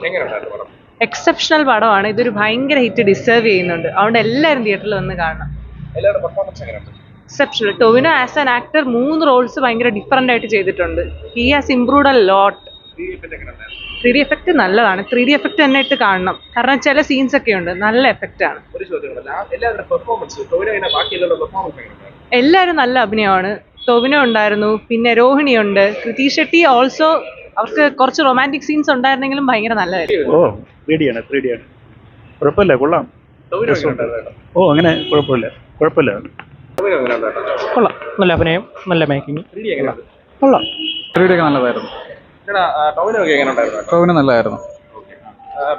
എങ്ങനെയുണ്ടായിരുന്നു പടം? എക്സെപ്ഷണൽ പടമാണ്. ഇതൊരു ഭയങ്കര ഹിറ്റ് ഡിസേർവ് ചെയ്യുന്നുണ്ട്. അതുകൊണ്ട് എല്ലാവരും തിയേറ്ററിൽ വന്ന് കാണണം. എല്ലാവരുടെ പെർഫോമൻസ് എങ്ങനെയുണ്ട്? Exceptional. Tovino as an actor 3 roles ഭയങ്കര ഡിഫറൻ്റ് ആയിട്ട് ചെയ്തിട്ടുണ്ട്. He has improved a lot. 3D എങ്ങനെയുണ്ടായിരുന്നു? 3D എഫക്റ്റ് നല്ലതാണ്. 3D എഫക്റ്റ് തന്നെ ഇട്ട് കാണണം. കാരണം ചില സീൻസ് ഒക്കെ ഉണ്ട്, നല്ല എഫക്റ്റാണ്. ഒരു ചോദ്യമുണ്ടല്ലോ, എല്ലാവരുടെ പെർഫോമൻസ് ടോവിനോ ബാക്കി എല്ലാവരുടെ പെർഫോമൻസ് എങ്ങനെയുണ്ടായിരുന്നു? എല്ലാവരും നല്ല അഭിനയമാണ്. ടൊവിനോ ഉണ്ടായിരുന്നു, പിന്നെ രോഹിണി ഉണ്ട്, കൃതി ഷെട്ടി ഓൾസോ. അവർക്ക് കുറച്ച് റൊമാൻറ്റിക് സീൻസ് ഉണ്ടായിരുന്നെങ്കിലും ഭയങ്കര നല്ലതായിരുന്നു. ഓ 3D ആണ് കുഴപ്പമില്ല, കൊള്ളാം. ടോവിനോ എങ്ങനെയുണ്ടായിരുന്നു? ഓ അങ്ങനെ കുഴപ്പമില്ല. ടോവിനോ എങ്ങനെയുണ്ടായിരുന്നു? കൊള്ളാം, നല്ല അഭിനയം, നല്ല മേക്കിംഗ്. 3D എങ്ങനെയുണ്ട്? കൊള്ളാം. 3D ഒക്കെ നല്ലതായിരുന്നു. എടാ, ടോവിനോ ഒക്കെ എങ്ങനെയുണ്ടായിരുന്നു? ടോവിനോ നല്ലതായിരുന്നു.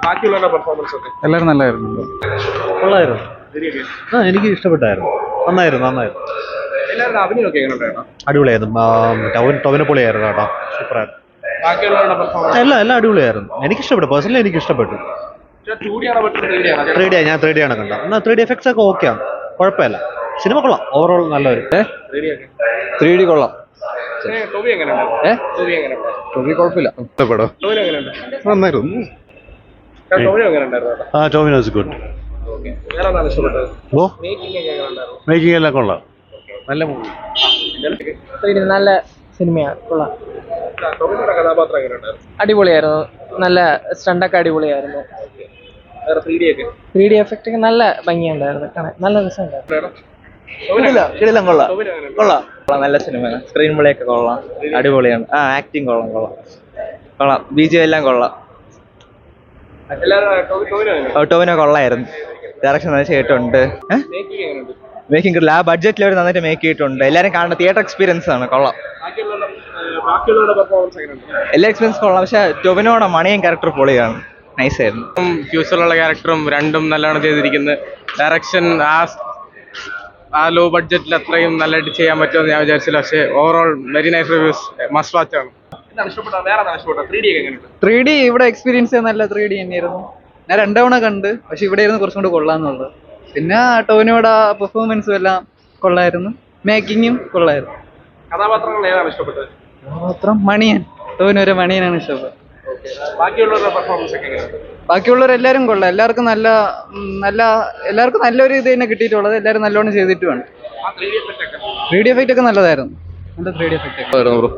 ബാക്കിയുള്ളവരുടെ പെർഫോമൻസ് ഒക്കെ എല്ലാവരും നല്ലതായിരുന്നു. കൊള്ളായിരുന്നു. 3D ഒക്കെ എനിക്ക് ഇഷ്ടപ്പെട്ടായിരുന്നു. നന്നായിരുന്നു. എല്ലാവരുടെ അഭിനയമൊക്കെ എങ്ങനെയുണ്ടായിരുന്നു? അടിപൊളിയായിരുന്നു. ടൊവിനോ പൊളിയായിരുന്നു കേട്ടോ, സൂപ്പറായിരുന്നു. ബാക്കിയുള്ളവരുടെ പെർഫോമൻസ് എല്ലാം അടിപൊളിയായിരുന്നു. എനിക്ക് ഇഷ്ടപ്പെട്ടു, പേഴ്സണലി എനിക്ക് ഇഷ്ടപ്പെട്ടു. 2D ആണോ പറ്റും 3D ആണോ? 3D ഞാൻ 3D ആണ് കണ്ടത്. എന്നാൽ 3D എഫക്ട്സ് ഒക്കെ ഓക്കെയാണ്, കുഴപ്പമില്ല. സിനിമ കൊള്ളാം, ഓവറോൾ നല്ലൊരു 3D ഒക്കെ 3D കൊള്ളാം. ടോവി എങ്ങനെയുണ്ടായിരുന്നു? ടോവി എങ്ങനെയുണ്ടായിരുന്നു? ടോവി കുഴപ്പമില്ല. ഇഷ്ടപ്പെടോ? ടോവിനോ എങ്ങനെയുണ്ടായിരുന്നു? നന്നായിരുന്നു. ടോവിനോ എങ്ങനെയുണ്ടായിരുന്നു? Tovino is good. ഓക്കെ, വേറെ എന്താണ് ഇഷ്ടപ്പെട്ടത്? ഓ മേക്കിംഗ് ഒക്കെ എങ്ങനെയുണ്ടായിരുന്നു? മേക്കിംഗ് എല്ലാം കൊള്ളാം, നല്ല മൂവി. നല്ല സിനിമയാണ്, കൊള്ളാം. ടോവിനോയുടെ കഥാപാത്രം എങ്ങനെയുണ്ടായിരുന്നു? അടിപൊളിയായിരുന്നു, നല്ല സ്റ്റണ്ടൊക്കെ അടിപൊളിയായിരുന്നു. വേറെ 3D ഒക്കെ 3D എഫക്റ്റ് ഒക്കെ നല്ല ഭംഗിയുണ്ടായിരുന്നു കാണാൻ, നല്ല രസമുണ്ടായിരുന്നു. കൊള്ളാം. നല്ല സിനിമയാണ്, സ്ക്രീൻ പ്ലേ ഒക്കെ കൊള്ളാം, അടിപൊളിയാണ്. ആക്ടിങ് കൊള്ളാം, ബിജി എല്ലാം കൊള്ളാം. ടോവിനോ കൊള്ളായിരുന്നു, ഡയറക്ഷൻ നല്ല ചെയ്തിട്ടുണ്ട്. മേക്കിംഗ് എങ്ങനെയുണ്ട്? മേക്കിംഗ് ആ ബഡ്ജറ്റിൽ അവർ നന്നായിട്ട് മേക്ക് ചെയ്തിട്ടുണ്ട്. എല്ലാവരും കാണുന്ന തിയേറ്റർ എക്സ്പീരിയൻസ് ആണ്, കൊള്ളാം. ബാക്കിയുള്ളവരുടെ പെർഫോമൻസ് എങ്ങനെയുണ്ട്? എല്ലാ എക്സ്പീരിയൻസ് കൊള്ളാം. പക്ഷെ ടൊവിനോയുടെ മണിയൻ ക്യാരക്ടർ പൊളിയാണ്, നൈസ് ആയിരുന്നു. ഫ്യൂച്ചറിലുള്ള ക്യാരക്ടറും രണ്ടും നല്ലോണം ചെയ്തിരിക്കുന്നത്. ഡയറക്ഷൻ ആ ലോ ബഡ്ജറ്റിൽ അത്രയും നല്ലതായിട്ട് ചെയ്യാൻ പറ്റുമെന്ന് ഞാൻ വിചാരിച്ചില്ല. പക്ഷേ overall very nice reviews, must watch ആണ്. എന്താണ് ഇഷ്ടപ്പെട്ടത്? വേറെ എന്താണ് ഇഷ്ടപ്പെട്ടത്? 3D ഒക്കെ എങ്ങനെയുണ്ട്? 3D ഇവിടെ എക്സ്പീരിയൻസ് നല്ല 3D തന്നെയായിരുന്നു. ഞാൻ 2 തവണ കണ്ട്, പക്ഷെ ഇവിടെ ഇരുന്ന് കുറച്ചും കൂടെ കൊള്ളാന്നുള്ളത്. പിന്നെ ടോവിനോയുടെ പെർഫോമൻസും എല്ലാം കൊള്ളായിരുന്നു, മേക്കിങ്ങും കൊള്ളായിരുന്നു. കഥാപാത്രങ്ങൾ ഏതാണ് ഇഷ്ടപ്പെട്ടത്? മാത്രം മണിയൻ, ടോവിനോ മണിയനാണ് ഇഷ്ടപ്പെട്ടത്. ബാക്കിയുള്ളവരുടെ പെർഫോമൻസ് ഒക്കെ എങ്ങനെയുണ്ട്? ബാക്കിയുള്ളവരെല്ലാവരും കൊള്ളാം. എല്ലാവർക്കും നല്ലൊരു ഇത് തന്നെ കിട്ടിയിട്ടുള്ളത്. എല്ലാവരും നല്ലോണം ചെയ്തിട്ടുമാണ്. ആ 3D effect ഒക്കെ 3D എഫക്റ്റ് ഒക്കെ നല്ലതായിരുന്നു, നല്ല 3D എഫക്റ്റ് ഒക്കെ.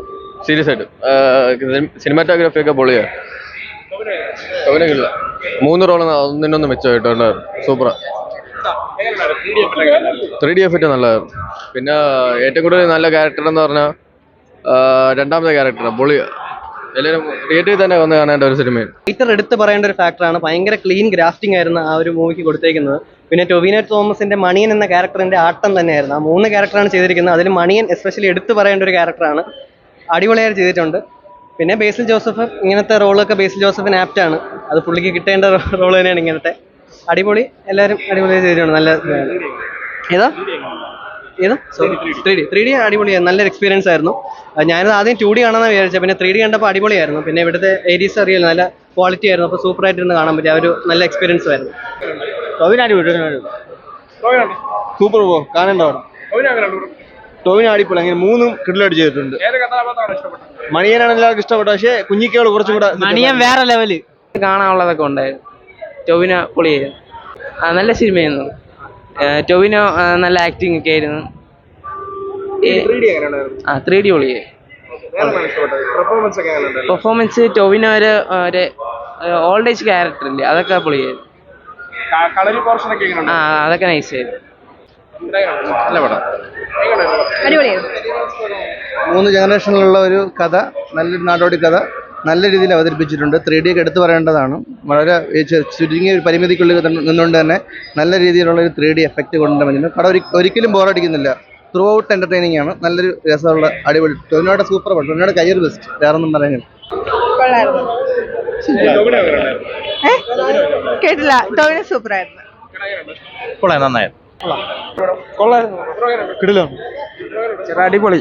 സീരിയസ് ആയിട്ട് സിനിമാറ്റോഗ്രാഫി ഒക്കെ പൊളിയാ. ടോവിനോയില്ല 3 റോള് ഒന്നിനൊന്ന് മെച്ചമായിട്ടുണ്ടായിരുന്നു, സൂപ്പറാ. എങ്ങനെയുണ്ടായിരുന്നു? 3D effect ഒക്കെ എങ്ങനെയുണ്ടായിരുന്നു? 3D എഫക്റ്റ് നല്ലതായിരുന്നു. പിന്നെ ഏറ്റവും കൂടുതൽ നല്ല ക്യാരക്ടർ എന്ന് പറഞ്ഞാൽ രണ്ടാമത്തെ ക്യാരക്ടറാണ്, പൊളിയാ. എല്ലാവരും തിയേറ്ററിൽ തന്നെ വന്ന് കാണേണ്ട ഒരു സിനിമയാണ്. റൈറ്റർ എടുത്ത് പറയേണ്ട ഒരു ഫാക്ടറാണ്. ഭയങ്കര ക്ലീൻ ഗ്രാഫ്റ്റിംഗ് ആയിരുന്നു ആ ഒരു മൂവിക്ക് കൊടുത്തേക്കുന്നത്. പിന്നെ ടൊവിനോ തോമസിന്റെ മണിയൻ എന്ന ക്യാരക്ടറിന്റെ ആട്ടം തന്നെയായിരുന്നു. ആ 3 ക്യാരക്ടറാണ് ചെയ്തിരിക്കുന്നത്. അതിൽ മണിയൻ എസ്പെഷ്യലി എടുത്ത് പറയേണ്ട ഒരു ക്യാരക്ടറാണ്, അടിപൊളിയായി ചെയ്തിട്ടുണ്ട്. പിന്നെ ബേസിൽ ജോസഫ്, ഇങ്ങനത്തെ റോളൊക്കെ ബേസിൽ ജോസഫിന് ആപ്റ്റാണ്. അത് പുള്ളിക്ക് കിട്ടേണ്ട റോൾ തന്നെയാണ് ഇങ്ങനത്തെ. അടിപൊളി, എല്ലാവരും അടിപൊളിയായി ചെയ്തിട്ടുണ്ട്. നല്ല ഏതാ 3D അടിപൊളിയായിരുന്നു, നല്ലൊരു എക്സ്പീരിയൻസ് ആയിരുന്നു. ഞാനത് ആദ്യം 2D കാണാമെന്ന് വിചാരിച്ചത്, പിന്നെ 3D കണ്ടപ്പോൾ അടിപൊളിയായിരുന്നു. പിന്നെ ഇവിടുത്തെ ഏരിയസ് അറിയില്ല, നല്ല ക്വാളിറ്റി ആയിരുന്നു. അപ്പോൾ സൂപ്പറായിട്ടിരുന്ന് കാണാൻ പറ്റിയ ഒരു നല്ല എക്സ്പീരിയൻസ് ആയിരുന്നു. സൂപ്പർ കാണേണ്ടതാണ്. ടോവിനോ എങ്ങനെയുണ്ട്? ടൊവിനോ അടിപൊളി, അങ്ങനെ 3 കിടിലമായിട്ട് ചെയ്തിട്ടുണ്ട്. ഏത് കഥാപാത്രമാണ് ഇഷ്ടപ്പെട്ടത്? മണിയനാണ് എല്ലാവർക്കും ഇഷ്ടപ്പെട്ടത്, പക്ഷേ കുഞ്ഞിക്കേൾ കുറച്ചും കൂടെ മണിയൻ വേറെ ലെവല്. കാണാനുള്ളതൊക്കെ ഉണ്ടായിരുന്നു. ടൊവിനോ പൊളിയായിരുന്നു, നല്ല സിനിമയായിരുന്നു. ടൊവിനോ നല്ല ആക്ടിങ് ഒക്കെ ആയിരുന്നു. 3D എങ്ങനെയുണ്ടായിരുന്നു? 3D പൊളിയായി. വേറെ എന്താണ് ഇഷ്ടപ്പെട്ടത്? പെർഫോമൻസ് ഒക്കെ എങ്ങനെയുണ്ട്? പെർഫോമൻസ് ടൊവിനോ ഒരു ഓൾഡ് ഏജ് ക്യാരക്ടർ ഇല്ലേ, അതൊക്കെ പൊളിയായിരുന്നു. കളരി പോർഷൻ ഒക്കെ എങ്ങനെയുണ്ട്? അതൊക്കെ നൈസ് ആയിരുന്നു. നല്ല പടം. അടിപൊളിയായിരുന്നു. 3 ജനറേഷനിലുള്ള ഒരു കഥ, നല്ലൊരു നാടോടി കഥ നല്ല രീതിയിൽ അവതരിപ്പിച്ചിട്ടുണ്ട്. 3D ഒക്കെ എടുത്തു പറയേണ്ടതാണ്. വളരെ ചുരുങ്ങിയ ഒരു പരിമിതിക്കുള്ളിൽ നിന്നുകൊണ്ട് തന്നെ നല്ല രീതിയിലുള്ള ഒരു 3D എഫക്റ്റ് കൊണ്ടുവന്നിട്ടുണ്ട്. പടം ഒരിക്കലും ബോറടിക്കുന്നില്ല. ത്രൂ ഔട്ട് എന്റർടൈനിങ് ആണ്, നല്ലൊരു രസമുള്ള അടിപൊളി. ടൊവിനോയുടെ സൂപ്പർ പടം, ടൊവിനോയുടെ കരിയർ ബെസ്റ്റ്, വേറൊന്നും പറയാനില്ല. ടോവിനോ എങ്ങനെയുണ്ടായിരുന്നു? കേട്ടില്ല. ടൊവിനോ സൂപ്പറായിരുന്നു. കൊള്ളാം, നന്നായിരുന്നു. കിടിലം, അടിപൊളി.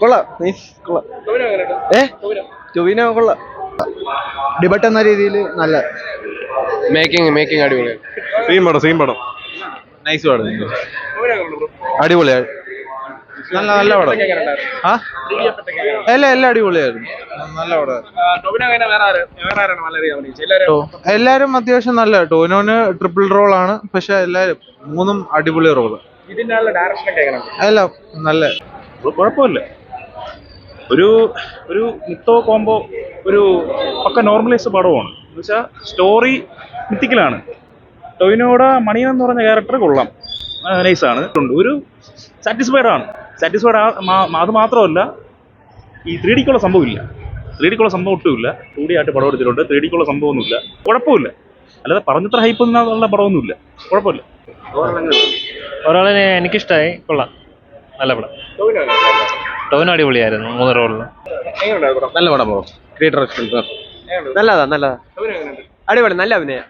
കൊള്ളാം, ടോവിനോ എങ്ങനെയുണ്ട്? ടൊവിനോ കൊള്ളാം. ഡിബട്ട് എന്ന രീതിയിൽ നല്ല മേക്കിംഗ് അടിപൊളിയാണ്. സെയിം പടം നൈസ് പടം, ടോവിനോ എങ്ങനെയുണ്ട്? അടിപൊളിയായി. നല്ല പടം ആ എല്ലാം അടിപൊളിയായിരുന്നു നല്ല പടം ടോവിനോ കഴിഞ്ഞ വേറെ ആരാണ് നല്ല രീതിയിൽ അഭിനയിച്ചത്? എല്ലാവരും എല്ലാരും അത്യാവശ്യം നല്ല ടോവിനോന് ട്രിപ്പിൾ റോൾ ആണ്, പക്ഷെ എല്ലാരും മൂന്നും അടിപൊളി റോള്. ഇതിന്റെ ഡയറക്ഷൻ ഒക്കെ എങ്ങനെയാണ്? എല്ലാം നല്ല കുഴപ്പമില്ല. ഒരു മിത്തോ കോംബോ ഒരു പക്ക നോർമലൈസ് പടമാണ്. എന്ന് വെച്ചാൽ സ്റ്റോറി മിത്തിക്കലാണ്. ടൊവിനോയുടെ മണിയൻ എന്ന് പറഞ്ഞ ക്യാരക്ടർ കൊള്ളാം, നൈസാണ്, ഒരു സാറ്റിസ്ഫൈഡ് ആണ്. അത് മാത്രമല്ല, ഈ 3Dക്കുള്ള സംഭവമില്ല, 3Dക്കുള്ള സംഭവം ഒട്ടുമില്ല. 2D ആയിട്ട് പടം എടുത്തിട്ടുണ്ട്, 3Dക്കുള്ള സംഭവമൊന്നുമില്ല, കുഴപ്പമില്ല. അല്ലാതെ പറഞ്ഞത്ര ഹൈപ്പ് ഒന്നുള്ള പടമൊന്നുമില്ല, കുഴപ്പമില്ല. ഒരാളെ എനിക്കിഷ്ടമായി, കൊള്ളാം, നല്ല പടം. ടോവിനോ അടിപൊളിയായിരുന്നു 3 റോളിൽ. നല്ല പടം ബ്രോ. ക്രിയേറ്റർ നല്ലതാ ടോവിനോ എങ്ങനെയുണ്ട്? അടിപൊളി, നല്ല അഭിനയം,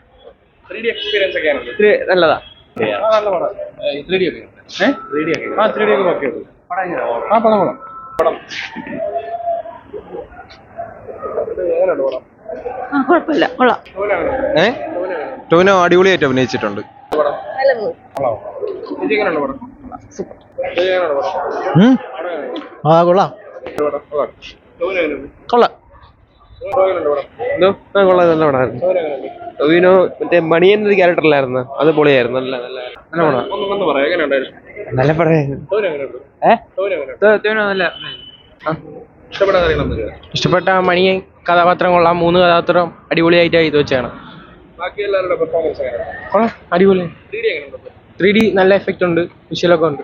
3D എക്സ്പീരിയൻസ് ഒക്കെ എങ്ങനെയുണ്ട്? നല്ലതാ. നല്ല പടം. 3D ഒക്കെ ഉണ്ട്. 3D ഒക്കെ ഓക്കെ ഉണ്ട്. പടം എങ്ങനെയുണ്ട് പടം? കുഴപ്പമില്ല, കൊള്ളാം. ടോവിനോ എങ്ങനെയുണ്ട്? ടോവിനോ അടിപൊളിയായിട്ട് അഭിനയിച്ചിട്ടുണ്ട്. ചേച്ചി എങ്ങനെയുണ്ട് പടം? ചേച്ചി എങ്ങനെയുണ്ട് പടം? ആ കൊള്ളാം, ടോവിനോ എങ്ങനെയുണ്ട്? കൊള്ളാം, എങ്ങനെയുണ്ട് പടം? കൊള്ളാം, നല്ല പടമായിരുന്നു. ടോവിനോ എങ്ങനെയുണ്ട്? ടൊവിനോ മറ്റേ മണിയൻ ഒരു ക്യാരക്ടറിലായിരുന്നു, അത് പൊളിയായിരുന്നു, നല്ല പടം. ഒന്ന് പറയാം, എങ്ങനെയുണ്ടായിരുന്നു? നല്ല പടമായിരുന്നു. ടോവിനോ എങ്ങനെയുണ്ട്? ടോവിനോ എങ്ങനെയുണ്ട്? നല്ല ഇഷ്ടപ്പെട്ട കാര്യങ്ങളൊന്നും ഇഷ്ടപ്പെട്ട മണിയൻ കഥാപാത്രം കൊള്ളാം, 3 കഥാപാത്രം അടിപൊളിയായിട്ട് ഇത് വെച്ചാണ്. ബാക്കി എല്ലാവരുടെ പെർഫോമൻസ് എങ്ങനെയാണ്? അടിപൊളി, 3D എങ്ങനെയുണ്ട്? 3D നല്ല എഫക്റ്റ് ഉണ്ട്, വിഷ്വലൊക്കെ ഉണ്ട്.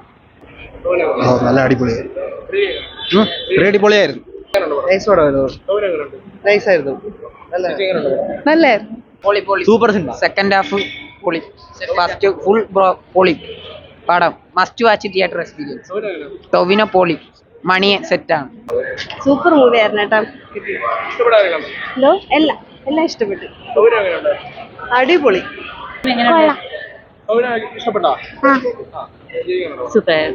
ടോവിനോ എങ്ങനെയുണ്ട്? നല്ല അടിപൊളിയായിരുന്നു. 3D അടിപൊളിയായിരുന്നു. എങ്ങനെയുണ്ട് പടം? നൈസ് പടമായിരുന്നു, ടോവിനോ എങ്ങനെയുണ്ട്? നൈസായിരുന്നു, ചേച്ചി എങ്ങനെയുണ്ട് പടം? നല്ല സൂപ്പർ സിനിമ. സെക്കൻഡ് ഹാഫ് പൊളി, ഫസ്റ്റ് ഫുൾ പൊളി പടം, must watch theatre experience. Tovino എങ്ങനെയുണ്ട്? ടൊവിനോ പൊളി, മണിയൻ സെറ്റാണ്. സൂപ്പർ മൂവി ആയിരുന്നു കേട്ടോ. ഇഷ്ടപ്പെട്ട കാര്യങ്ങളാണ്? ഹലോ, എല്ലാം ഇഷ്ടപ്പെട്ടു. ടോവിനോ എങ്ങനെയുണ്ട്? അടിപൊളി, ടോവിനോ ഇഷ്ടപ്പെട്ടോ? ചേച്ചി എങ്ങനെയുണ്ട്? സൂപ്പർ.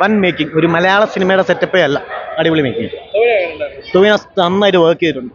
വൺ മേക്കിംഗ്, ഒരു മലയാള സിനിമയുടെ സെറ്റപ്പേ അല്ല, അടിപൊളി മേക്കിംഗ്. ടോവിനോ എങ്ങനെയുണ്ടായിരുന്നു? ടോവിനോ നന്നായിട്ട് വർക്ക് ചെയ്തിട്ടുണ്ട്.